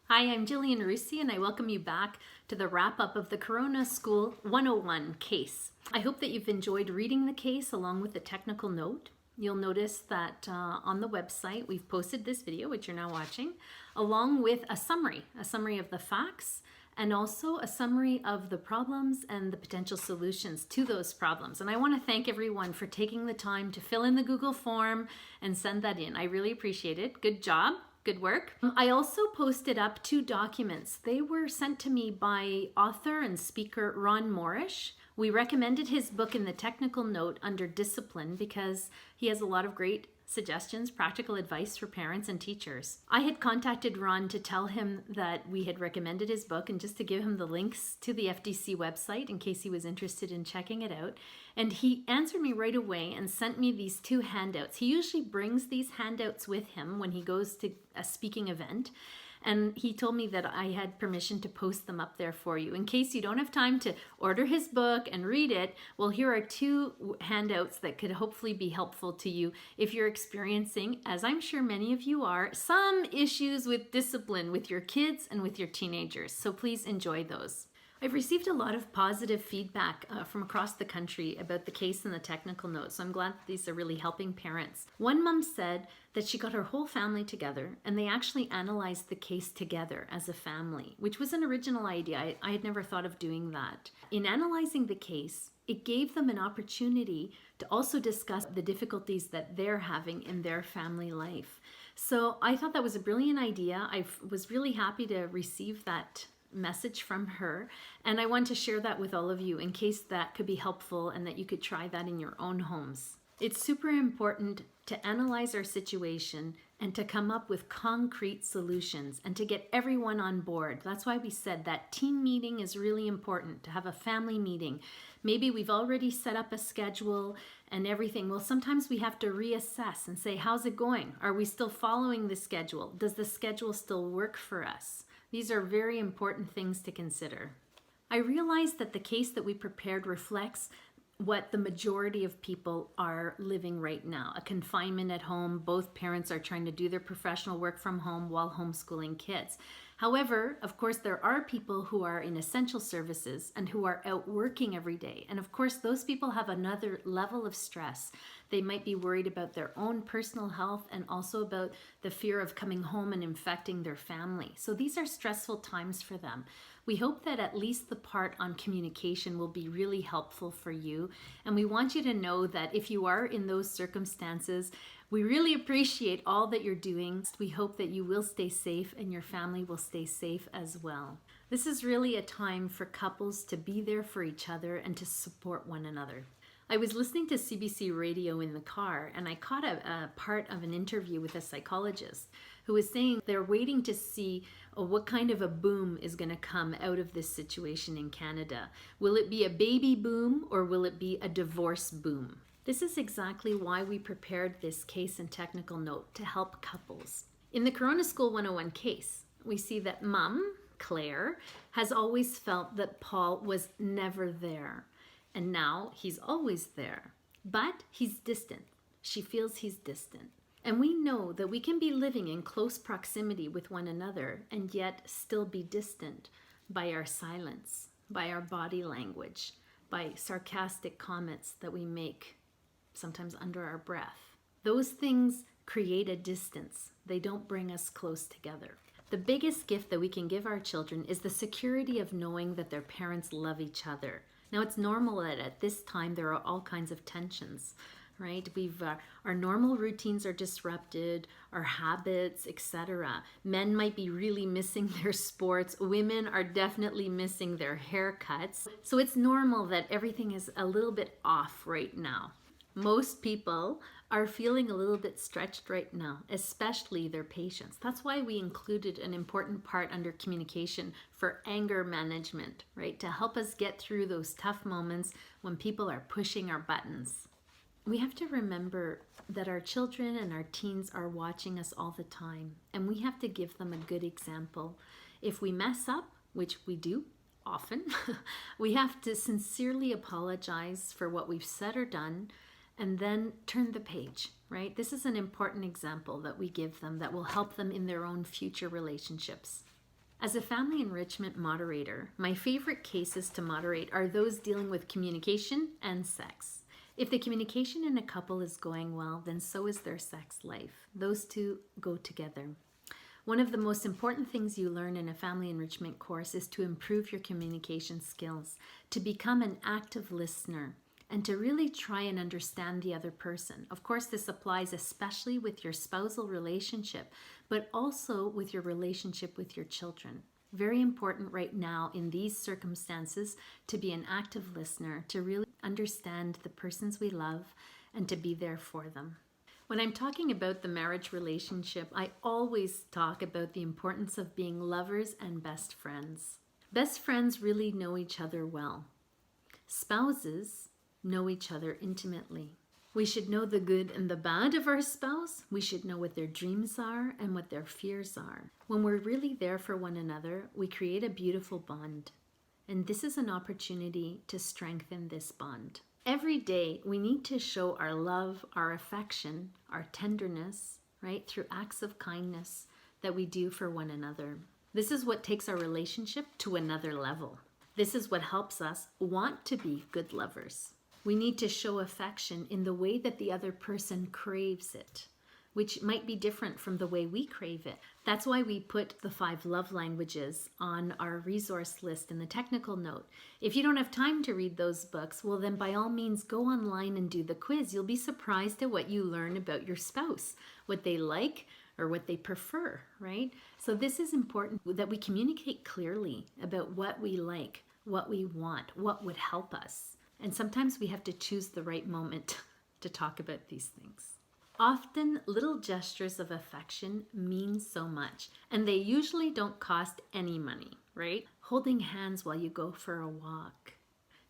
Hi, I'm Gillian Roussy, and I welcome you back to the wrap-up of the Coronaschool 101 case. I hope that you've enjoyed reading the case along with the technical note. You'll notice that on the website we've posted this video, which you're now watching, along with a summary of the facts, and also a summary of the problems and the potential solutions to those problems. And I want to thank everyone for taking the time to fill in the Google form and send that in. I really appreciate it. Good job. Good work. I also posted up 2 documents. They were sent to me by author and speaker Ron Morrish. We recommended his book in the technical note under discipline because he has a lot of great suggestions, practical advice for parents and teachers. I had contacted Ron to tell him that we had recommended his book and just to give him the links to the FDC website in case he was interested in checking it out. And he answered me right away and sent me these 2 handouts. He usually brings these handouts with him when he goes to a speaking event. And he told me that I had permission to post them up there for you. In case you don't have time to order his book and read it, well, here are 2 handouts that could hopefully be helpful to you if you're experiencing, as I'm sure many of you are, some issues with discipline with your kids and with your teenagers. So please enjoy those. I've received a lot of positive feedback from across the country about the case and the technical notes, so I'm glad that these are really helping parents. One mom said that she got her whole family together and they actually analyzed the case together as a family, which was an original idea. I had never thought of doing that. In analyzing the case, it gave them an opportunity to also discuss the difficulties that they're having in their family life. So I thought that was a brilliant idea. I was really happy to receive that message from her, and I want to share that with all of you in case that could be helpful and that you could try that in your own homes. It's super important to analyze our situation and to come up with concrete solutions and to get everyone on board. That's why we said that team meeting is really important, to have a family meeting. Maybe we've already set up a schedule and everything. Well, sometimes we have to reassess and say, how's it going? Are we still following the schedule? Does the schedule still work for us? These are very important things to consider. I realize that the case that we prepared reflects what the majority of people are living right now. A confinement at home, both parents are trying to do their professional work from home while homeschooling kids. However, of course, there are people who are in essential services and who are out working every day. And of course, those people have another level of stress. They might be worried about their own personal health and also about the fear of coming home and infecting their family. So these are stressful times for them. We hope that at least the part on communication will be really helpful for you. And we want you to know that if you are in those circumstances, we really appreciate all that you're doing. We hope that you will stay safe and your family will stay safe as well. This is really a time for couples to be there for each other and to support one another. I was listening to CBC radio in the car and I caught a part of an interview with a psychologist who was saying they're waiting to see what kind of a boom is going to come out of this situation in Canada. Will it be a baby boom or will it be a divorce boom? This is exactly why we prepared this case and technical note to help couples. In the Coronaschool 101 case, we see that Mom, Claire, has always felt that Paul was never there. And now he's always there, but he's distant. She feels he's distant. And we know that we can be living in close proximity with one another and yet still be distant by our silence, by our body language, by sarcastic comments that we make, sometimes under our breath. Those things create a distance. They don't bring us close together. The biggest gift that we can give our children is the security of knowing that their parents love each other. Now, it's normal that at this time there are all kinds of tensions, right? Our normal routines are disrupted, our habits, etc. Men might be really missing their sports. Women are definitely missing their haircuts. So it's normal that everything is a little bit off right now. Most people are feeling a little bit stretched right now, especially their patience. That's why we included an important part under communication for anger management, right? To help us get through those tough moments when people are pushing our buttons. We have to remember that our children and our teens are watching us all the time, and we have to give them a good example. If we mess up, which we do often, we have to sincerely apologize for what we've said or done, and then turn the page, right? This is an important example that we give them that will help them in their own future relationships. As a family enrichment moderator, my favorite cases to moderate are those dealing with communication and sex. If the communication in a couple is going well, then so is their sex life. Those two go together. One of the most important things you learn in a family enrichment course is to improve your communication skills, to become an active listener, and to really try and understand the other person. Of course, this applies especially with your spousal relationship, but also with your relationship with your children. Very important right now in these circumstances to be an active listener, to really understand the persons we love and to be there for them. When I'm talking about the marriage relationship, I always talk about the importance of being lovers and best friends. Best friends really know each other well. Spouses know each other intimately. We should know the good and the bad of our spouse. We should know what their dreams are and what their fears are. When we're really there for one another, we create a beautiful bond. And this is an opportunity to strengthen this bond. Every day, we need to show our love, our affection, our tenderness, right, through acts of kindness that we do for one another. This is what takes our relationship to another level. This is what helps us want to be good lovers. We need to show affection in the way that the other person craves it, which might be different from the way we crave it. That's why we put the 5 love languages on our resource list in the technical note. If you don't have time to read those books, well then by all means go online and do the quiz. You'll be surprised at what you learn about your spouse, what they like or what they prefer, right? So this is important that we communicate clearly about what we like, what we want, what would help us. And sometimes we have to choose the right moment to talk about these things. Often, little gestures of affection mean so much, and they usually don't cost any money, right? Holding hands while you go for a walk,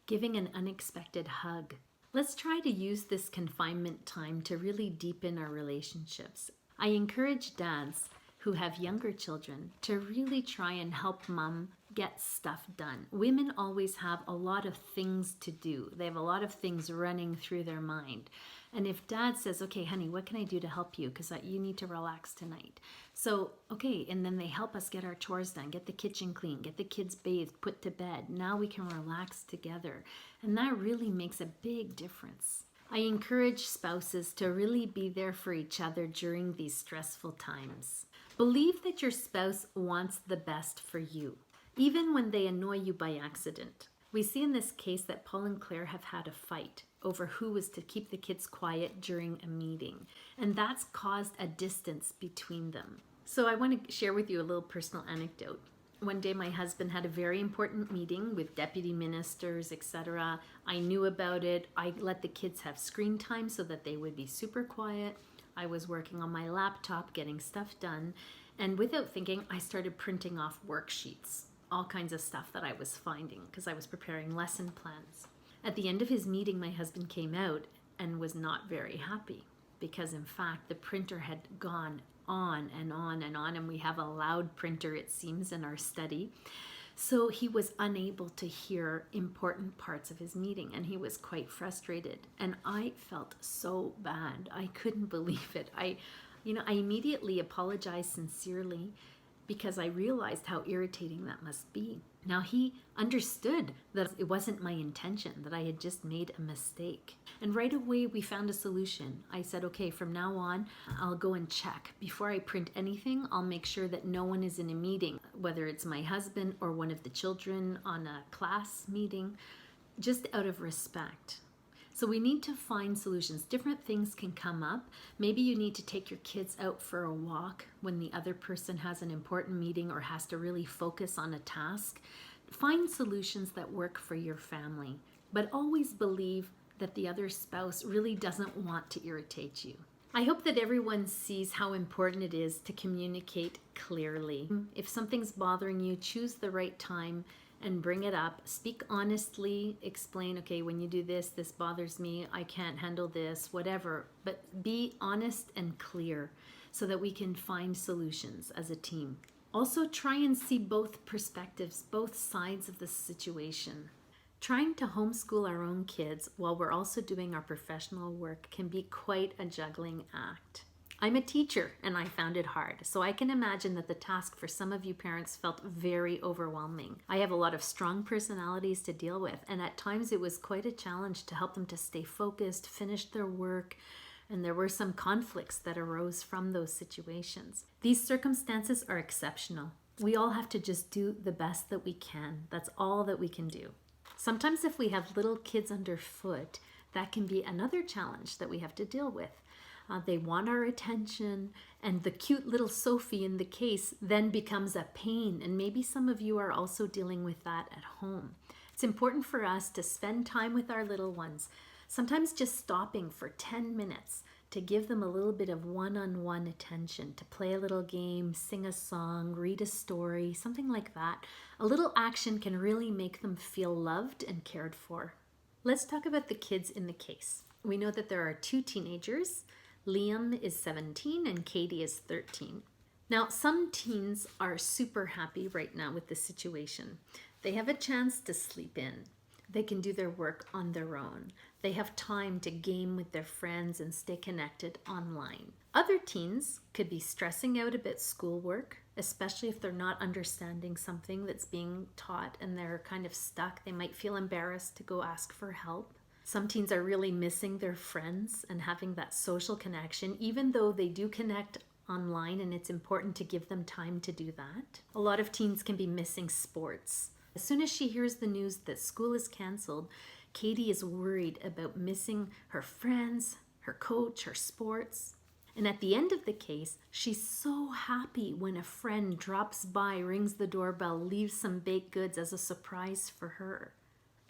giving an unexpected hug. Let's try to use this confinement time to really deepen our relationships. I encourage dads who have younger children to really try and help mom get stuff done. Women always have a lot of things to do. They have a lot of things running through their mind. And if dad says, okay, honey, what can I do to help you? Because you need to relax tonight. So, okay, and then they help us get our chores done, get the kitchen clean, get the kids bathed, put to bed. Now we can relax together. And that really makes a big difference. I encourage spouses to really be there for each other during these stressful times. Believe that your spouse wants the best for you, even when they annoy you by accident. We see in this case that Paul and Claire have had a fight over who was to keep the kids quiet during a meeting, and that's caused a distance between them. So I want to share with you a little personal anecdote. One day my husband had a very important meeting with deputy ministers, etc. I knew about it. I let the kids have screen time so that they would be super quiet. I was working on my laptop, getting stuff done, and without thinking, I started printing off worksheets, all kinds of stuff that I was finding because I was preparing lesson plans. At the end of his meeting, my husband came out and was not very happy because, in fact, the printer had gone on and on and on, and we have a loud printer, it seems, in our study. So he was unable to hear important parts of his meeting, and he was quite frustrated. And I felt so bad. I couldn't believe it. I immediately apologized sincerely because I realized how irritating that must be. Now he understood that it wasn't my intention, that I had just made a mistake. And right away we found a solution. I said, okay, from now on, I'll go and check. Before I print anything, I'll make sure that no one is in a meeting, whether it's my husband or one of the children on a class meeting, just out of respect. So we need to find solutions. Different things can come up. Maybe you need to take your kids out for a walk when the other person has an important meeting or has to really focus on a task. Find solutions that work for your family, but always believe that the other spouse really doesn't want to irritate you. I hope that everyone sees how important it is to communicate clearly. If something's bothering you, choose the right time and bring it up. Speak honestly, explain, okay, when you do this, this bothers me, I can't handle this, whatever. But be honest and clear so that we can find solutions as a team. Also, try and see both perspectives, both sides of the situation. Trying to homeschool our own kids while we're also doing our professional work can be quite a juggling act. I'm a teacher and I found it hard, so I can imagine that the task for some of you parents felt very overwhelming. I have a lot of strong personalities to deal with, and at times it was quite a challenge to help them to stay focused, finish their work, and there were some conflicts that arose from those situations. These circumstances are exceptional. We all have to just do the best that we can. That's all that we can do. Sometimes if we have little kids underfoot, that can be another challenge that we have to deal with. They want our attention, and the cute little Sophie in the case then becomes a pain, and maybe some of you are also dealing with that at home. It's important for us to spend time with our little ones, sometimes just stopping for 10 minutes to give them a little bit of one-on-one attention, to play a little game, sing a song, read a story, something like that. A little action can really make them feel loved and cared for. Let's talk about the kids in the case. We know that there are 2 teenagers. Liam is 17 and Katie is 13. Now, some teens are super happy right now with the situation. They have a chance to sleep in. They can do their work on their own. They have time to game with their friends and stay connected online. Other teens could be stressing out about schoolwork, especially if they're not understanding something that's being taught and they're kind of stuck. They might feel embarrassed to go ask for help. Some teens are really missing their friends and having that social connection, even though they do connect online, and it's important to give them time to do that. A lot of teens can be missing sports. As soon as she hears the news that school is canceled, Katie is worried about missing her friends, her coach, her sports. And at the end of the case, she's so happy when a friend drops by, rings the doorbell, leaves some baked goods as a surprise for her.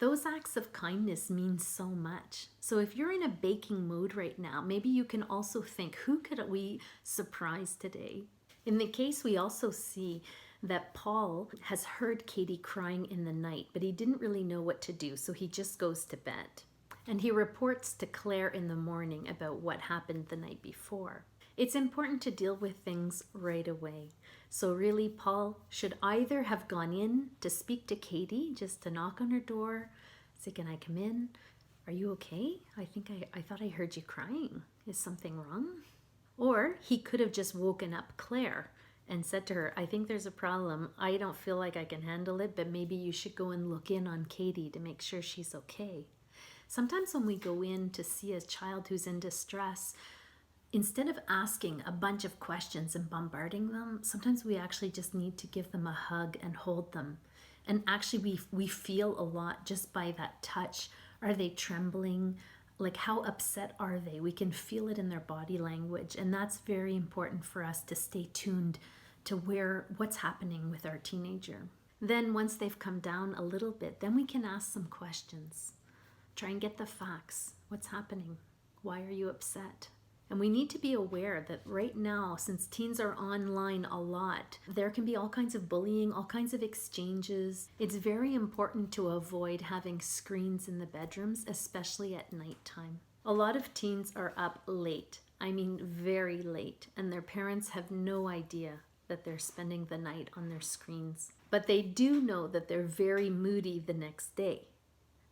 Those acts of kindness mean so much. So if you're in a baking mood right now, maybe you can also think, who could we surprise today? In the case, we also see that Paul has heard Katie crying in the night, but he didn't really know what to do, so he just goes to bed. And he reports to Claire in the morning about what happened the night before. It's important to deal with things right away. So really, Paul should either have gone in to speak to Katie, just to knock on her door, say, can I come in? Are you okay? I thought I heard you crying. Is something wrong? Or he could have just woken up Claire and said to her, I think there's a problem. I don't feel like I can handle it, but maybe you should go and look in on Katie to make sure she's okay. Sometimes when we go in to see a child who's in distress, instead of asking a bunch of questions and bombarding them, sometimes we actually just need to give them a hug and hold them. And actually we feel a lot just by that touch. Are they trembling? Like, how upset are they? We can feel it in their body language. And that's very important for us to stay tuned to what's happening with our teenager. Then once they've come down a little bit, then we can ask some questions. Try and get the facts. What's happening? Why are you upset? And we need to be aware that right now, since teens are online a lot, there can be all kinds of bullying, all kinds of exchanges. It's very important to avoid having screens in the bedrooms, especially at nighttime. A lot of teens are up late, I mean very late, and their parents have no idea that they're spending the night on their screens. But they do know that they're very moody the next day.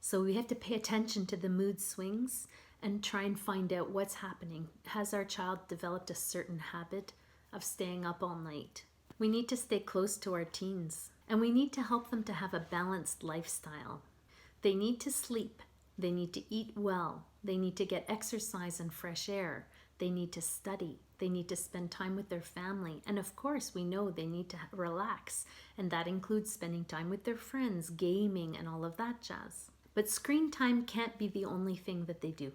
So we have to pay attention to the mood swings and try and find out what's happening. Has our child developed a certain habit of staying up all night? We need to stay close to our teens, and we need to help them to have a balanced lifestyle. They need to sleep. They need to eat well. They need to get exercise and fresh air. They need to study. They need to spend time with their family. And of course, we know they need to relax, and that includes spending time with their friends, gaming, and all of that jazz. But screen time can't be the only thing that they do.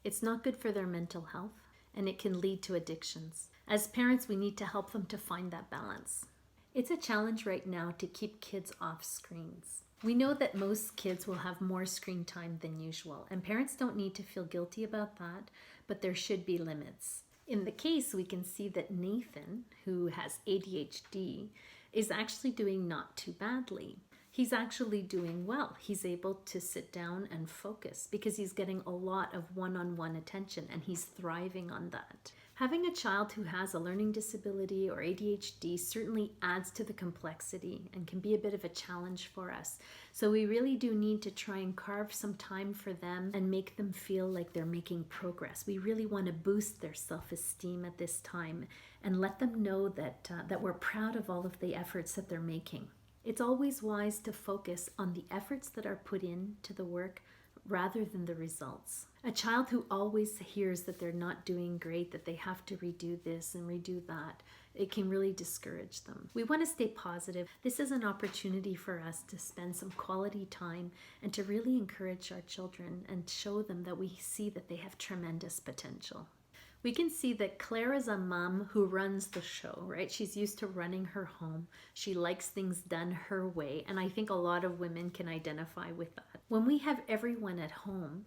It's not good for their mental health, and it can lead to addictions. As parents, we need to help them to find that balance. It's a challenge right now to keep kids off screens. We know that most kids will have more screen time than usual, and parents don't need to feel guilty about that, but there should be limits. In the case, we can see that Nathan, who has ADHD, is actually doing not too badly. He's actually doing well. He's able to sit down and focus because he's getting a lot of one-on-one attention, and he's thriving on that. Having a child who has a learning disability or ADHD certainly adds to the complexity and can be a bit of a challenge for us. So we really do need to try and carve some time for them and make them feel like they're making progress. We really want to boost their self-esteem at this time and let them know that we're proud of all of the efforts that they're making. It's always wise to focus on the efforts that are put into the work rather than the results. A child who always hears that they're not doing great, that they have to redo this and redo that, it can really discourage them. We want to stay positive. This is an opportunity for us to spend some quality time and to really encourage our children and show them that we see that they have tremendous potential. We can see that Claire is a mom who runs the show, right? She's used to running her home. She likes things done her way, and I think a lot of women can identify with that. When we have everyone at home,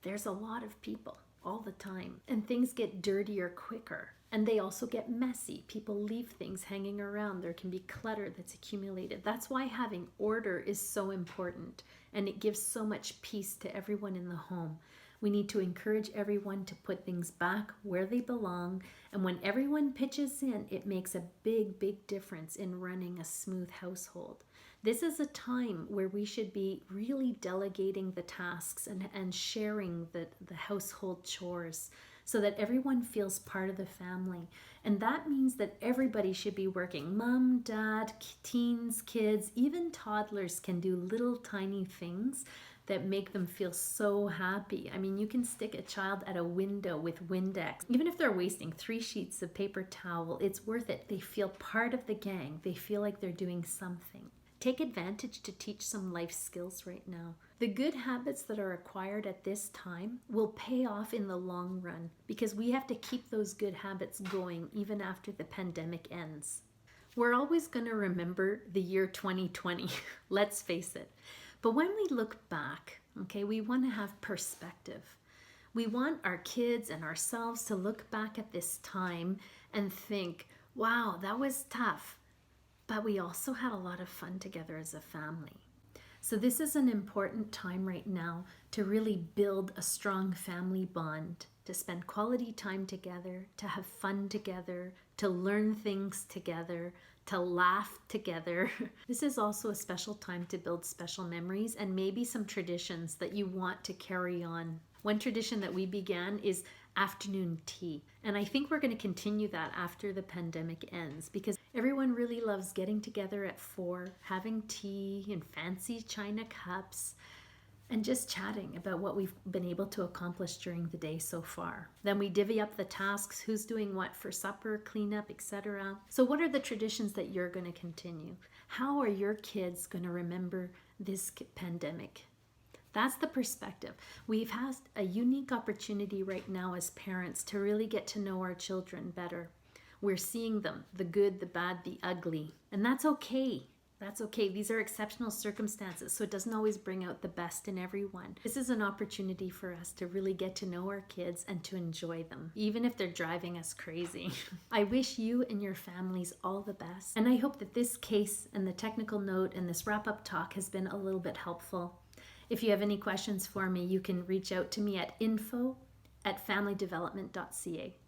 there's a lot of people all the time, and things get dirtier quicker, and they also get messy. People leave things hanging around. There can be clutter that's accumulated. That's why having order is so important, and it gives so much peace to everyone in the home. We need to encourage everyone to put things back where they belong, and when everyone pitches in, it makes a big, big difference in running a smooth household. This is a time where we should be really delegating the tasks and sharing the household chores so that everyone feels part of the family. And that means that everybody should be working. Mom, dad, teens, kids, even toddlers can do little tiny things that make them feel so happy. I mean, you can stick a child at a window with Windex. Even if they're wasting 3 sheets of paper towel, it's worth it. They feel part of the gang. They feel like they're doing something. Take advantage to teach some life skills right now. The good habits that are acquired at this time will pay off in the long run because we have to keep those good habits going even after the pandemic ends. We're always going to remember the year 2020, let's face it. But when we look back, okay, we want to have perspective. We want our kids and ourselves to look back at this time and think, wow, that was tough. But we also had a lot of fun together as a family. So this is an important time right now to really build a strong family bond, to spend quality time together, to have fun together, to learn things together, to laugh together. This is also a special time to build special memories and maybe some traditions that you want to carry on. One tradition that we began is afternoon tea. And I think we're going to continue that after the pandemic ends because everyone really loves getting together at 4, having tea in fancy china cups, and just chatting about what we've been able to accomplish during the day so far. Then we divvy up the tasks, who's doing what for supper, cleanup, etc. So what are the traditions that you're going to continue? How are your kids going to remember this pandemic? That's the perspective. We've had a unique opportunity right now as parents to really get to know our children better. We're seeing them, the good, the bad, the ugly, and that's okay. That's okay. These are exceptional circumstances, so it doesn't always bring out the best in everyone. This is an opportunity for us to really get to know our kids and to enjoy them, even if they're driving us crazy. I wish you and your families all the best, and I hope that this case and the technical note and this wrap-up talk has been a little bit helpful. If you have any questions for me, you can reach out to me at info@familydevelopment.ca.